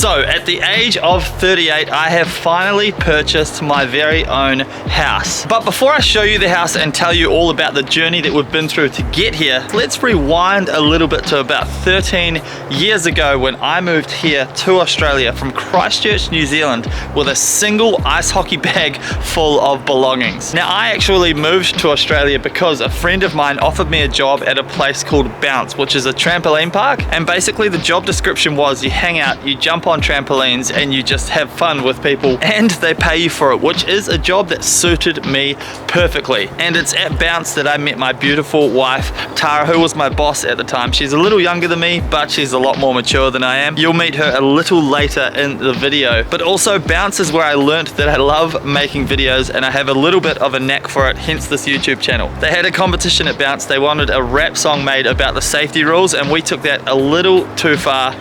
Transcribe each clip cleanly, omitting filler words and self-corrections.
So at the age of 38, I have finally purchased my very own house. But before I show you the house and tell you all about the journey that we've been through to get here, let's rewind a little bit to about 13 years ago when I moved here to Australia from Christchurch, New Zealand with a single ice hockey bag full of belongings. Now I actually moved to Australia because a friend of mine offered me a job at a place called Bounce, which is a trampoline park, and basically the job description was you hang out, you jump on trampolines and you just have fun with people and they pay you for it, which is a job that suited me perfectly. And it's at Bounce that I met my beautiful wife Tara, who was my boss at the time. She's a little younger than me, but she's a lot more mature than I am. You'll meet her a little later in the video. But also Bounce is where I learned that I love making videos and I have a little bit of a knack for it, hence this YouTube channel. They had a competition at Bounce. They wanted a rap song made about the safety rules and we took that a little too far.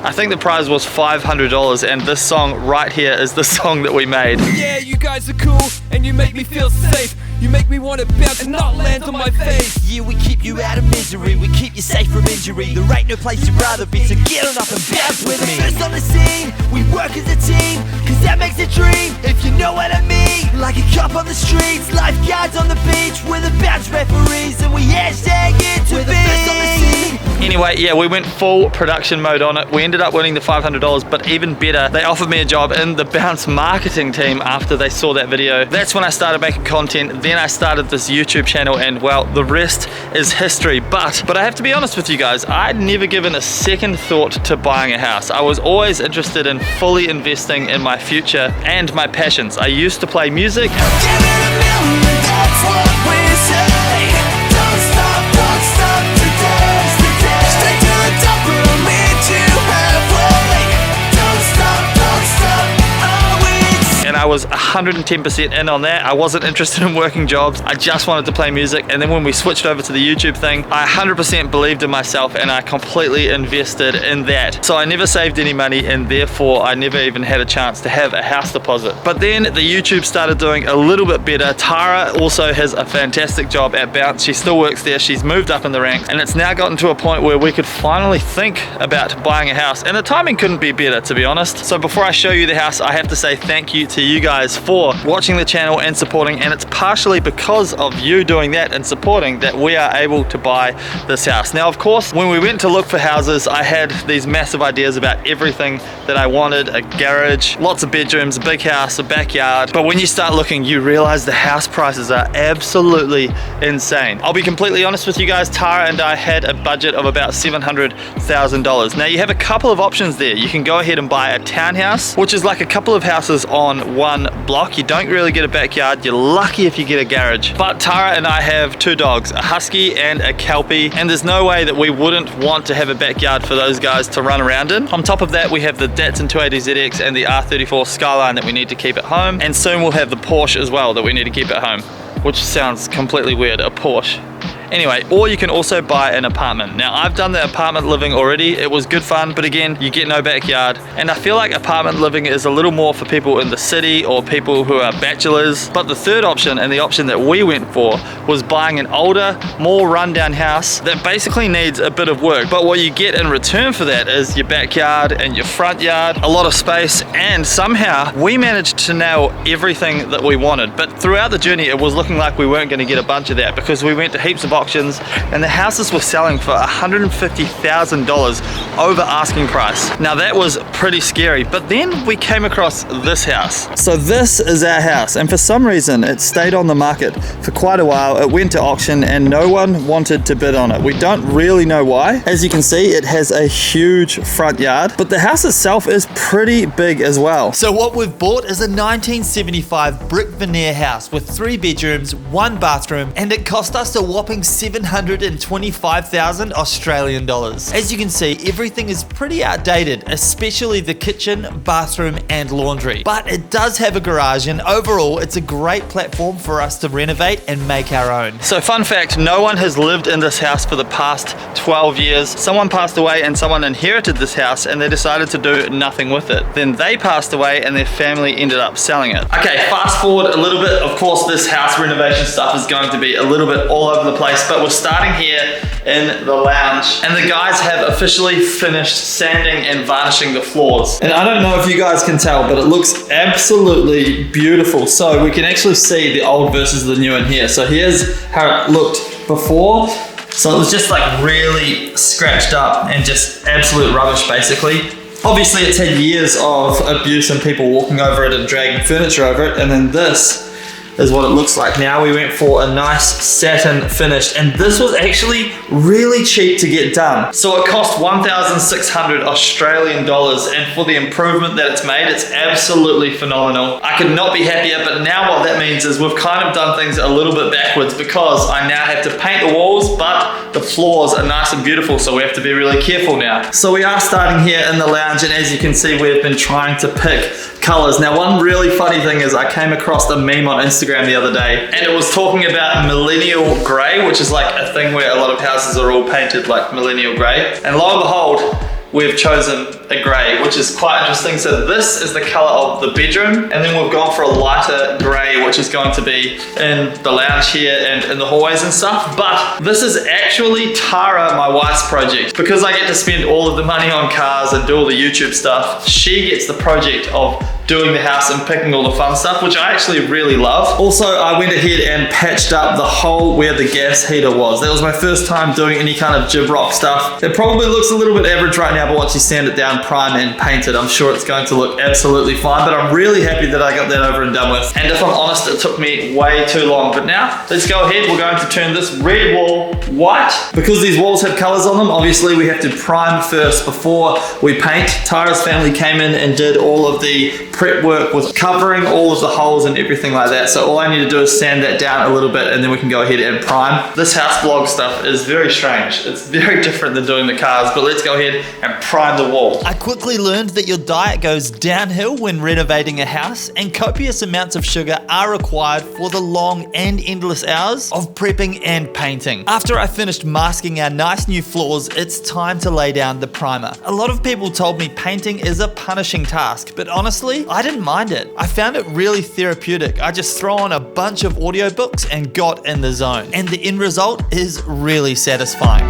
I think the prize was $500 and this song right here is the song that we made. Yeah, you guys are cool and you make me feel safe. You make me want to bounce and not land on my face. Yeah, we keep you out of misery, we keep you safe from injury. There ain't no place you'd rather be, so get on up and bounce with me. First on the scene, we work as a team, cause that makes a dream, if you know what I mean. Like a cop on the streets, lifeguards on the beach, we're the bounce referees and we hashtag it to be. First on the scene. Anyway, yeah, we went full production mode on it. We ended up winning the $500, but even better, they offered me a job in the Bounce marketing team after they saw that video. That's when I started making content. Then I started this YouTube channel and well, the rest is history. But I have to be honest with you guys, I'd never given a second thought to buying a house. I was always interested in fully investing in my future and my passions. I used to play music. Give it a million, that's what we say. Don't stop today. Straight to the top, we'll meet you halfway. Don't stop, always. And I was 110% in on that. I wasn't interested in working jobs. I just wanted to play music. And then when we switched over to the YouTube thing, I 100% believed in myself and I completely invested in that. So I never saved any money and therefore I never even had a chance to have a house deposit. But then the YouTube started doing a little bit better. Tara also has a fantastic job at Bounce. She still works there. She's moved up in the ranks and it's now gotten to a point where we could finally think about buying a house. And the timing couldn't be better, to be honest. So before I show you the house, I have to say thank you to you guys for watching the channel and supporting, and it's partially because of you doing that and supporting that we are able to buy this house. Now of course when we went to look for houses, I had these massive ideas about everything that I wanted: a garage, lots of bedrooms, a big house, a backyard. But when you start looking, you realize the house prices are absolutely insane. I'll be completely honest with you guys, Tara and I had a budget of about $700,000. Now you have a couple of options there. You can go ahead and buy a townhouse, which is like a couple of houses on one block. You don't really get a backyard. You're lucky if you get a garage. But Tara and I have two dogs, a husky and a kelpie, and there's no way that we wouldn't want to have a backyard for those guys to run around in. On top of that, we have the Datsun 280ZX and the R34 Skyline that we need to keep at home, and soon we'll have the Porsche as well that we need to keep at home, which sounds completely weird, a Porsche. Anyway, or you can also buy an apartment. Now I've done the apartment living already. It was good fun, but again, you get no backyard. And I feel like apartment living is a little more for people in the city or people who are bachelors. But the third option, and the option that we went for, was buying an older, more rundown house that basically needs a bit of work. But what you get in return for that is your backyard and your front yard, a lot of space, and somehow we managed to nail everything that we wanted. But throughout the journey, it was looking like we weren't going to get a bunch of that because we went to heaps of auctions and the houses were selling for $150,000 over asking price. Now that was pretty scary, but then we came across this house. So this is our house, and for some reason it stayed on the market for quite a while. It went to auction and no one wanted to bid on it. We don't really know why. As you can see, it has a huge front yard, but the house itself is pretty big as well. So what we've bought is a 1975 brick veneer house with 3 bedrooms, 1 bathroom, and it cost us a whopping 725,000 Australian dollars. As you can see, everything is pretty outdated, especially the kitchen, bathroom, and laundry. But it does have a garage, and overall, it's a great platform for us to renovate and make our own. So fun fact, no one has lived in this house for the past 12 years. Someone passed away and someone inherited this house and they decided to do nothing with it. Then they passed away and their family ended up selling it. Okay, fast forward a little bit. Of course, this house renovation stuff is going to be a little bit all over the place place, but we're starting here in the lounge. And the guys have officially finished sanding and varnishing the floors. And I don't know if you guys can tell, but it looks absolutely beautiful. So we can actually see the old versus the new in here. So here's how it looked before. So it was just like really scratched up and just absolute rubbish basically. Obviously it's had years of abuse and people walking over it and dragging furniture over it, and then this is what it looks like now. We went for a nice satin finish, and this was actually really cheap to get done. So it cost 1,600 Australian dollars, and for the improvement that it's made, it's absolutely phenomenal. I could not be happier, but now what that means is we've kind of done things a little bit backwards, because I now have to paint the walls, but the floors are nice and beautiful, so we have to be really careful now. So we are starting here in the lounge, and as you can see, we've been trying to pick colors. Now, one really funny thing is I came across a meme on Instagram the other day, and it was talking about millennial gray, which is like a thing where a lot of houses are all painted like millennial gray. And lo and behold, we've chosen a gray, which is quite interesting. So this is the color of the bedroom, and then we've gone for a lighter gray, which is going to be in the lounge here and in the hallways and stuff. But this is actually Tara, my wife's project. Because I get to spend all of the money on cars and do all the YouTube stuff, she gets the project of doing the house and picking all the fun stuff, which I actually really love. Also, I went ahead and patched up the hole where the gas heater was. That was my first time doing any kind of Jibrock stuff. It probably looks a little bit average right now, but once you sand it down, prime and paint it, I'm sure it's going to look absolutely fine. But I'm really happy that I got that over and done with. And if I'm honest, it took me way too long. But now, let's go ahead. We're going to turn this red wall white. Because these walls have colors on them, obviously we have to prime first before we paint. Tara's family came in and did all of the prep work with covering all of the holes and everything like that. So all I need to do is sand that down a little bit, and then we can go ahead and prime. This house vlog stuff is very strange. It's very different than doing the cars, but let's go ahead and prime the wall. I quickly learned that your diet goes downhill when renovating a house, and copious amounts of sugar are required for the long and endless hours of prepping and painting. After I finished masking our nice new floors, it's time to lay down the primer. A lot of people told me painting is a punishing task, but honestly, I didn't mind it. I found it really therapeutic. I just throw on a bunch of audiobooks and got in the zone. And the end result is really satisfying.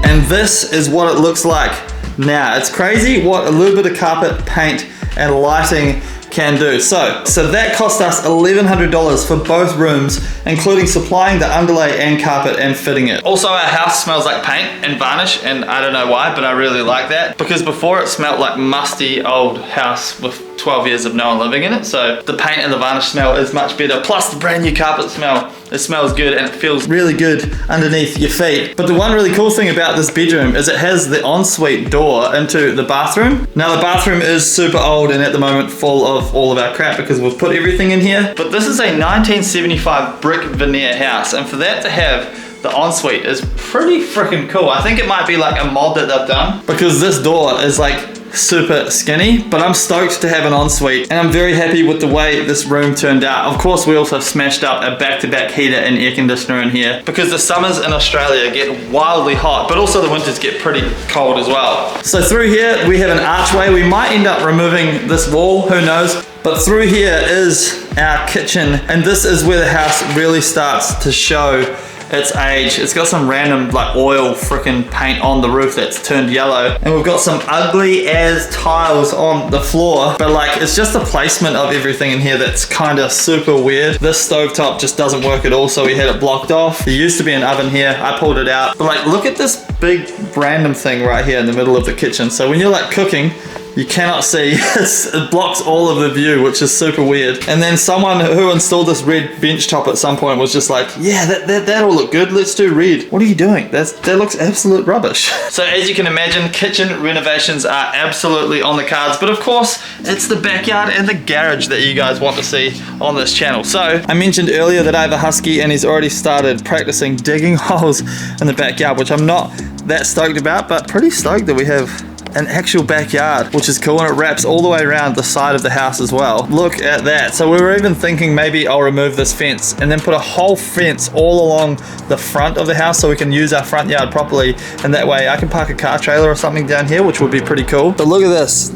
And this is what it looks like now. It's crazy what a little bit of carpet, paint, and lighting can do. So that cost us $1,100 for both rooms, including supplying the underlay and carpet and fitting it. Also, our house smells like paint and varnish, and I don't know why, but I really like that, because before it smelled like musty old house with 12 years of no one living in it. So the paint and the varnish smell is much better. Plus the brand new carpet smell. It smells good and it feels really good underneath your feet. But the one really cool thing about this bedroom is it has the ensuite door into the bathroom. Now the bathroom is super old and at the moment full of all of our crap because we've put everything in here. But this is a 1975 brick veneer house, and for that to have the ensuite is pretty freaking cool. I think it might be like a mod that they've done, because this door is like super skinny, but I'm stoked to have an ensuite, and I'm very happy with the way this room turned out. Of course, we also smashed up a back-to-back heater and air conditioner in here, because the summers in Australia get wildly hot, but also the winters get pretty cold as well. So through here, we have an archway. We might end up removing this wall, who knows? But through here is our kitchen, and this is where the house really starts to show its age. It's got some random like oil freaking paint on the roof that's turned yellow, and we've got some ugly as tiles on the floor, but like it's just the placement of everything in here that's kind of super weird. This stovetop just doesn't work at all, so we had it blocked off. There used to be an oven here, I pulled it out, but like look at this big random thing right here in the middle of the kitchen. So when you're like cooking, you cannot see. It blocks all of the view, which is super weird. And then someone who installed this red bench top at some point was just like, yeah, that'll look good, let's do red. What are you doing? That looks absolute rubbish. So as you can imagine, kitchen renovations are absolutely on the cards, but of course, it's the backyard and the garage that you guys want to see on this channel. So I mentioned earlier that I have a husky, and he's already started practicing digging holes in the backyard, which I'm not that stoked about, but pretty stoked that we have an actual backyard, which is cool, and it wraps all the way around the side of the house as well. Look at that. So we were even thinking maybe I'll remove this fence and then put a whole fence all along the front of the house so we can use our front yard properly, and that way I can park a car trailer or something down here, which would be pretty cool. But look at this.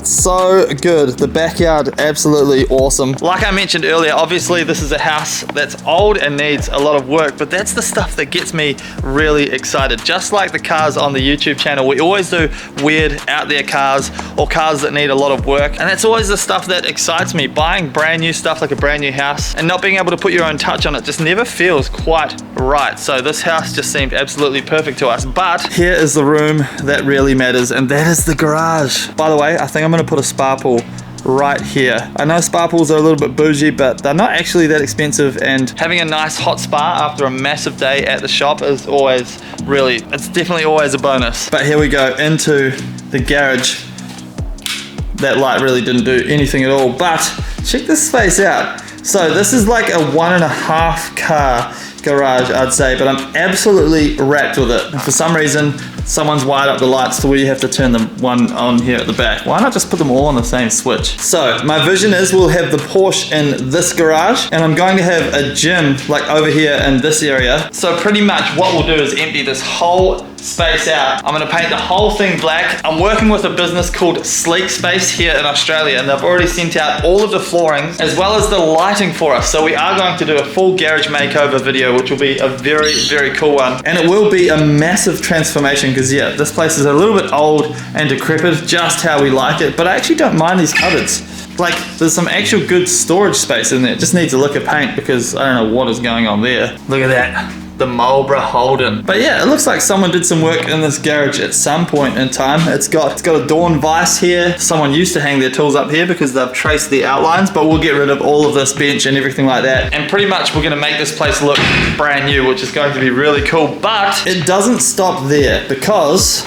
So good. The backyard, absolutely awesome. Like I mentioned earlier, obviously this is a house that's old and needs a lot of work, but that's the stuff that gets me really excited. Just like the cars on the YouTube channel, we always do weird out there cars or cars that need a lot of work, and that's always the stuff that excites me. Buying brand new stuff like a brand new house and not being able to put your own touch on it just never feels quite right. So this house just seemed absolutely perfect to us. But here is the room that really matters, and that is the garage. By the way, I think I'm gonna put a spa pool right here. I know spa pools are a little bit bougie, but they're not actually that expensive, and having a nice hot spa after a massive day at the shop is always it's definitely always a bonus. But here we go into the garage. That light really didn't do anything at all, but check this space out. So this is like a 1.5 car garage, I'd say, but I'm absolutely wrapped with it. And for some reason, someone's wired up the lights to where you have to turn them one on here at the back. Why not just put them all on the same switch? So my vision is we'll have the Porsche in this garage, and I'm going to have a gym like over here in this area. So pretty much what we'll do is empty this whole space out. I'm gonna paint the whole thing black. I'm working with a business called Sleek Space here in Australia, and they've already sent out all of the flooring as well as the lighting for us. So we are going to do a full garage makeover video, which will be a very, very cool one. And it will be a massive transformation because yeah, this place is a little bit old and decrepit, just how we like it, but I actually don't mind these cupboards. Like, there's some actual good storage space in there. It just needs a lick of paint because I don't know what is going on there. Look at that. The Marlboro Holden. But yeah, it looks like someone did some work in this garage at some point in time. It's got a Dawn vise here. Someone used to hang their tools up here because they've traced the outlines, but we'll get rid of all of this bench and everything like that. And pretty much we're gonna make this place look brand new, which is going to be really cool. But it doesn't stop there because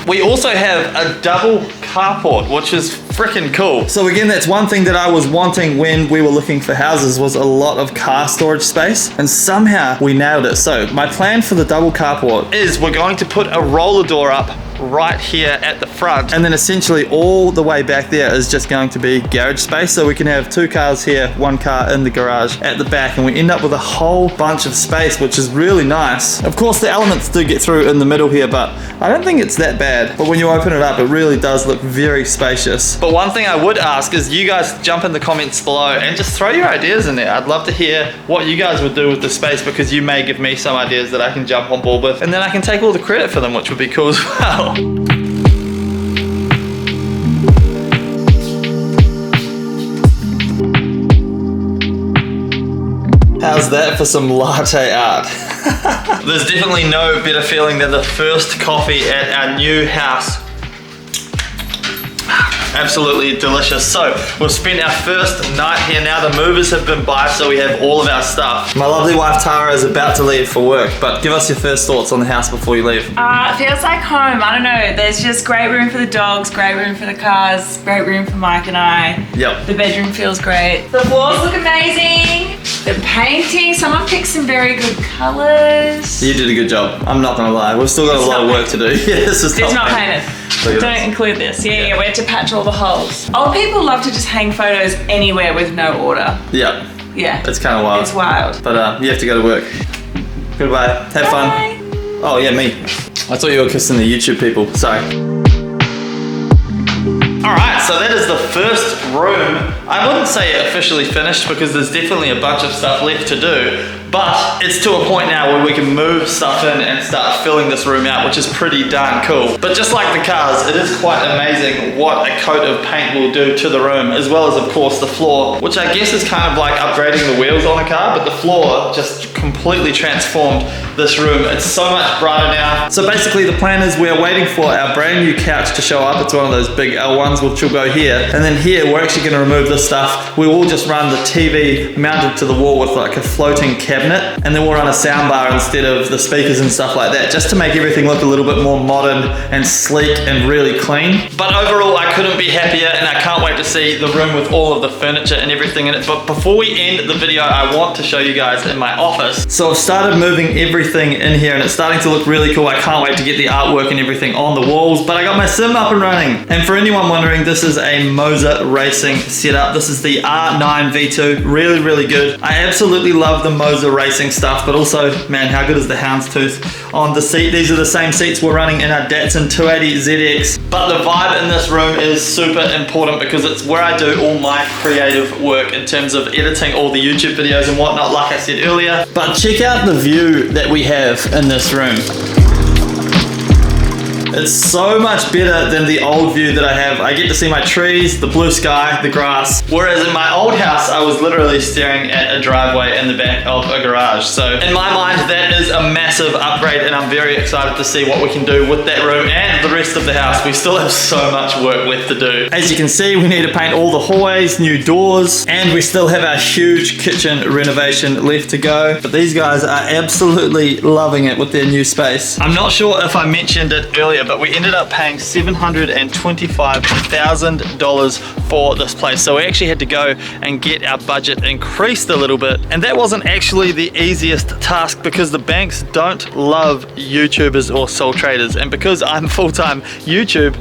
we also have a double carport, which is freaking cool. So again, that's one thing that I was wanting when we were looking for houses, was a lot of car storage space, and somehow we nailed it. So my plan for the double carport is we're going to put a roller door up right here at the front, and then essentially all the way back there is just going to be garage space, so we can have 2 cars here, 1 car in the garage at the back, and we end up with a whole bunch of space, which is really nice. Of course the elements do get through in the middle here, but I don't think it's that bad. But when you open it up, it really does look very spacious. But one thing I would ask is you guys jump in the comments below and just throw your ideas in there. I'd love to hear what you guys would do with the space, because you may give me some ideas that I can jump on board with, and then I can take all the credit for them, which would be cool as well. How's that for some latte art? There's definitely no better feeling than the first coffee at our new house. Absolutely delicious. So we've spent our first night here now. The movers have been by, so we have all of our stuff. My lovely wife Tara is about to leave for work, but give us your first thoughts on the house before you leave. It feels like home. I don't know. There's just great room for the dogs, great room for the cars, great room for Mike and I. Yep. The bedroom feels great. The floors look amazing. The painting, someone picked some very good colors. You did a good job. I'm not gonna lie. We've still got a lot of work to do. Yeah, this is not painted. Don't include this. Yeah, we had to patch all the holes. Old people love to just hang photos anywhere with no order. Yeah. Yeah. It's kind of wild. It's wild. But you have to go to work. Goodbye. Have fun. Oh yeah, me. I thought you were kissing the YouTube people. Sorry. Alright, so that is the first room. I wouldn't say officially finished because there's definitely a bunch of stuff left to do, but it's to a point now where we can move stuff in and start filling this room out, which is pretty darn cool. But just like the cars, it is quite amazing what a coat of paint will do to the room, as well as of course the floor, which I guess is kind of like upgrading the wheels on a car, but the floor just completely transformed this room. It's so much brighter now. So basically the plan is we're waiting for our brand new couch to show up. It's one of those big L1s, which will go here. And then here, we're actually gonna remove this stuff. We will just run the TV mounted to the wall with like a floating cabinet. And then we'll run a sound bar instead of the speakers and stuff like that, just to make everything look a little bit more modern and sleek and really clean. But overall, I couldn't be happier, and I can't wait to see the room with all of the furniture and everything in it. But before we end the video, I want to show you guys in my office. So I've started moving everything in here, and it's starting to look really cool. I can't wait to get the artwork and everything on the walls, but I got my sim up and running. And for anyone wondering, this is a Moser Racing setup. This is the R9 V2, really, really good. I absolutely love the Moser the racing stuff, but also, man, how good is the houndstooth on the seat? These are the same seats we're running in our Datsun 280 ZX. But the vibe in this room is super important because it's where I do all my creative work in terms of editing all the YouTube videos and whatnot, like I said earlier. But check out the view that we have in this room. It's so much better than the old view that I have. I get to see my trees, the blue sky, the grass. Whereas in my old house, I was literally staring at a driveway in the back of a garage. So in my mind, that is a massive upgrade and I'm very excited to see what we can do with that room and the rest of the house. We still have so much work left to do. As you can see, we need to paint all the hallways, new doors, and we still have our huge kitchen renovation left to go. But these guys are absolutely loving it with their new space. I'm not sure if I mentioned it earlier, but we ended up paying $725,000 for this place. So we actually had to go and get our budget increased a little bit. And that wasn't actually the easiest task because the banks don't love YouTubers or sole traders. And because I'm full-time YouTube,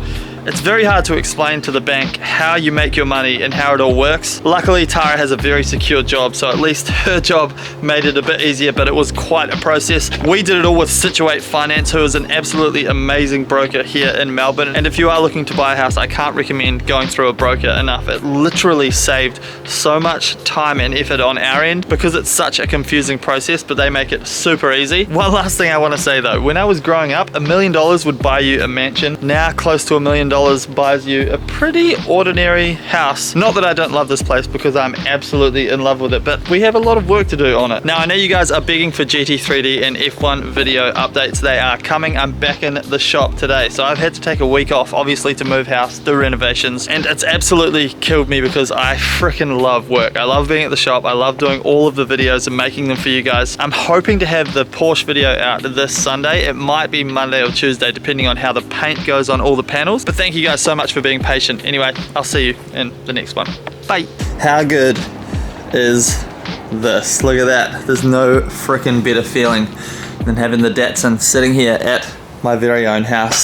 it's very hard to explain to the bank how you make your money and how it all works. Luckily, Tara has a very secure job, so at least her job made it a bit easier, but it was quite a process. We did it all with Situate Finance, who is an absolutely amazing broker here in Melbourne. And if you are looking to buy a house, I can't recommend going through a broker enough. It literally saved so much time and effort on our end because it's such a confusing process, but they make it super easy. One last thing I want to say though, when I was growing up, $1 million would buy you a mansion. Now close to $1 million buys you a pretty ordinary house. Not that I don't love this place because I'm absolutely in love with it, but we have a lot of work to do on it. Now I know you guys are begging for GT3D and F1 video updates. They are coming. I'm back in the shop today, so I've had to take a week off obviously to move house, do renovations, and it's absolutely killed me because I freaking love work. I love being at the shop. I love doing all of the videos and making them for you guys. I'm hoping to have the Porsche video out this Sunday. It might be Monday or Tuesday depending on how the paint goes on all the panels, but thank you guys so much for being patient. Anyway, I'll see you in the next one. Bye. How good is this? Look at that. There's no freaking better feeling than having the Datsun sitting here at my very own house.